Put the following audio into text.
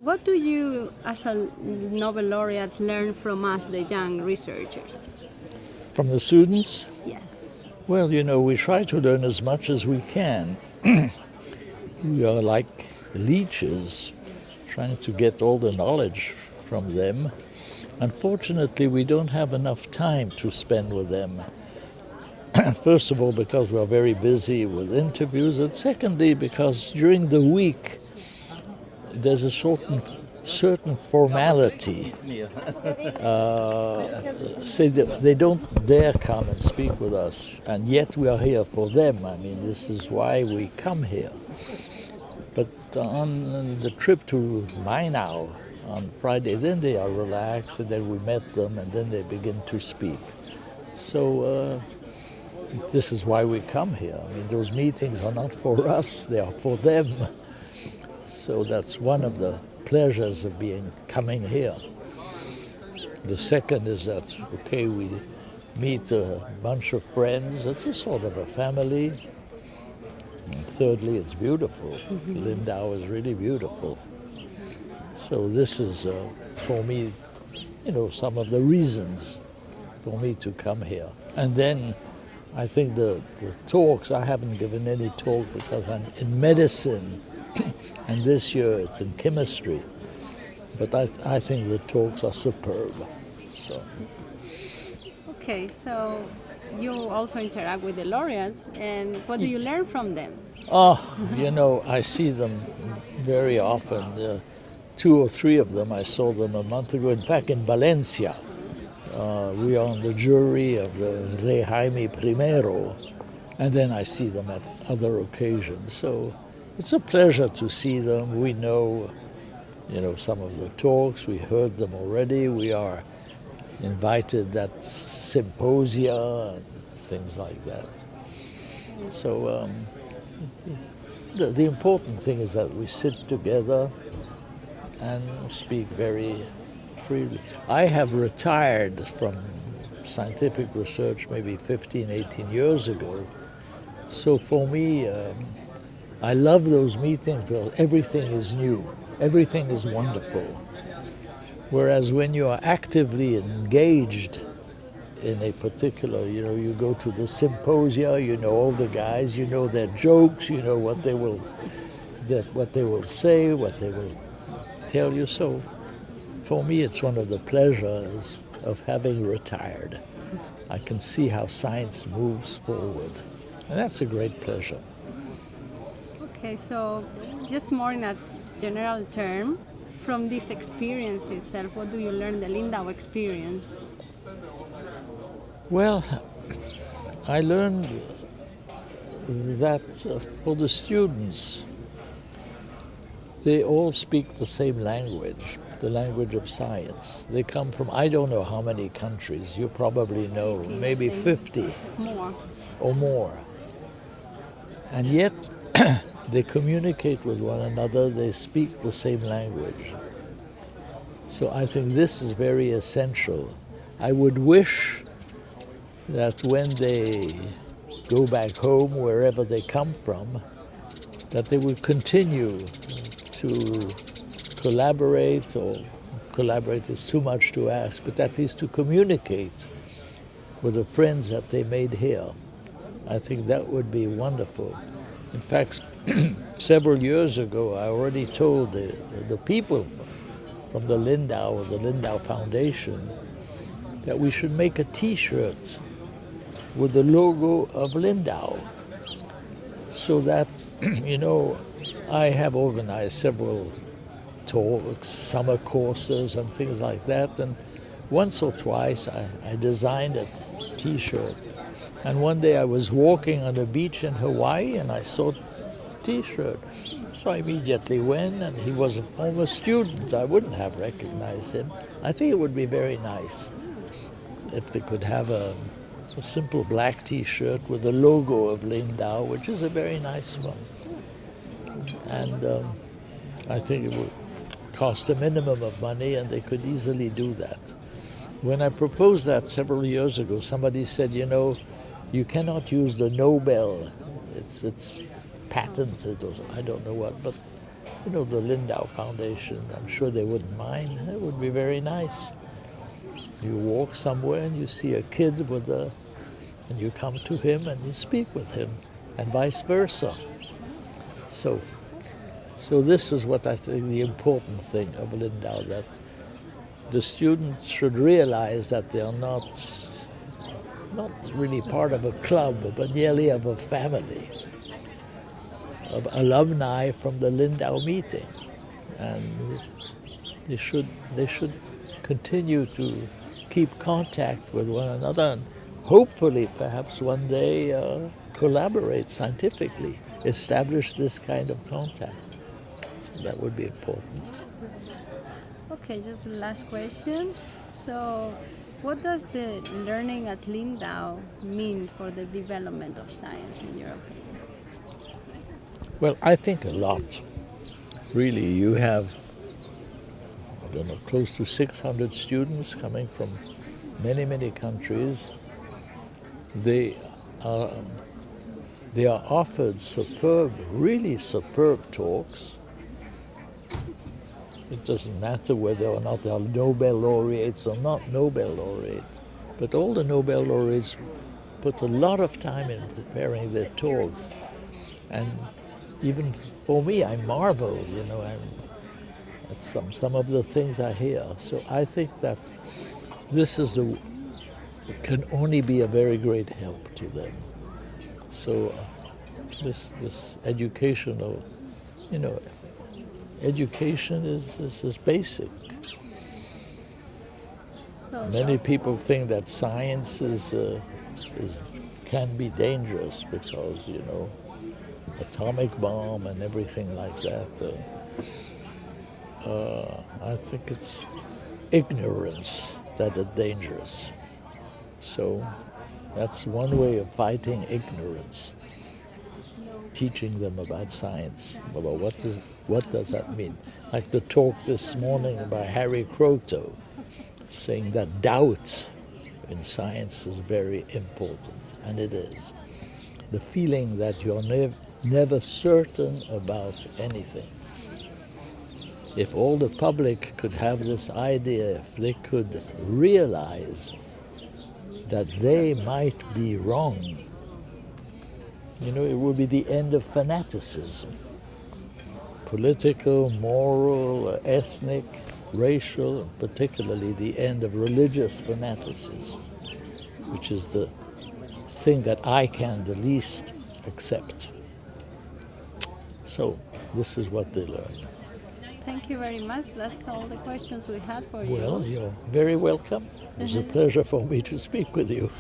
What do you, as a Nobel laureate, learn from us, the young researchers? From the students? Yes. Well, we try to learn as much as we can. We are like leeches, trying to get all the knowledge from them. Unfortunately, we don't have enough time to spend with them. First of all, because we are very busy with interviews, and secondly, because during the week there's a certain formality. Say that they don't dare come and speak with us, and yet we are here for them. I mean, this is why we come here. But on the trip to Mainau on Friday, then they are relaxed, and then we met them, and then they begin to speak. So this is why we come here. I mean, those meetings are not for us, they are for them. So that's one of the pleasures of coming here. The second is that, okay, we meet a bunch of friends. It's a sort of a family. And thirdly, it's beautiful. Lindau is really beautiful. So this is, for me, some of the reasons for me to come here. And then I think the talks, I haven't given any talk because I'm in medicine. And this year it's in chemistry, but I think the talks are superb. So. Okay, so you also interact with the laureates, and what do you learn from them? I see them very often. 2 or 3 of them, I saw them a month ago. In fact, in Valencia, we are on the jury of the Rey Jaime I, and then I see them at other occasions. So it's a pleasure to see them. We know, some of the talks. We heard them already. We are invited at symposia and things like that. So the important thing is that we sit together and speak very freely. I have retired from scientific research maybe 15, 18 years ago. So for me, I love those meetings because everything is new, everything is wonderful. Whereas when you are actively engaged in a particular, you go to the symposia, you know all the guys, you know their jokes, you know what they will say, what they will tell you. So for me, it's one of the pleasures of having retired. I can see how science moves forward, and that's a great pleasure. Okay, so just more in a general term, from this experience itself, what do you learn, the Lindau experience? Well, I learned that for the students, they all speak the same language, the language of science. They come from, I don't know how many countries, you probably know, maybe 50 or more. And yet, they communicate with one another, they speak the same language. So I think this is very essential. I would wish that when they go back home, wherever they come from, that they would continue to collaborate, or collaborate is too much to ask, but at least to communicate with the friends that they made here. I think that would be wonderful. In fact, several years ago, I already told the people from the Lindau Foundation, that we should make a T-shirt with the logo of Lindau, so that, I have organized several talks, summer courses and things like that, and once or twice I designed a T-shirt. And one day I was walking on the beach in Hawaii and I saw the T-shirt. So I immediately went, and he was a former student. I wouldn't have recognized him. I think it would be very nice if they could have a simple black T-shirt with the logo of Lindau, which is a very nice one. And I think it would cost a minimum of money, and they could easily do that. When I proposed that several years ago, somebody said, you cannot use the Nobel. It's patented, or I don't know what, but you know, the Lindau Foundation. I'm sure they wouldn't mind. It would be very nice. You walk somewhere and you see a kid and you come to him and you speak with him, and vice versa. So this is what I think the important thing of Lindau, that the students should realize that they are not really part of a club, but nearly of a family of alumni from the Lindau meeting, and they should continue to keep contact with one another, and hopefully perhaps one day collaborate scientifically, establish this kind of contact. So that would be important. Okay, just the last question. So, what does the learning at Lindau mean for the development of science, in your opinion? Well, I think a lot. Really, you have, I don't know, close to 600 students coming from many, many countries. They are offered really superb talks. It doesn't matter whether or not they are Nobel laureates or not Nobel laureate, but all the Nobel laureates put a lot of time in preparing their talks. And even for me, I marvel, you know, at some of the things I hear. So I think that this can only be a very great help to them. So this educational, you know, education is basic. So Many people think that science can be dangerous because, you know, atomic bomb and everything like that. I think it's ignorance that is dangerous. So that's one way of fighting ignorance. Teaching them about science, about what does that mean? Like the talk this morning by Harry Kroto, saying that doubt in science is very important, and it is. The feeling that you're never certain about anything. If all the public could have this idea, if they could realize that they might be wrong, you know, it would be the end of fanaticism. Political, moral, ethnic, racial, and particularly the end of religious fanaticism, which is the thing that I can the least accept. So this is what they learn. thank you very much. That's all the questions we had for you. Well, you're very welcome. It was a pleasure for me to speak with you.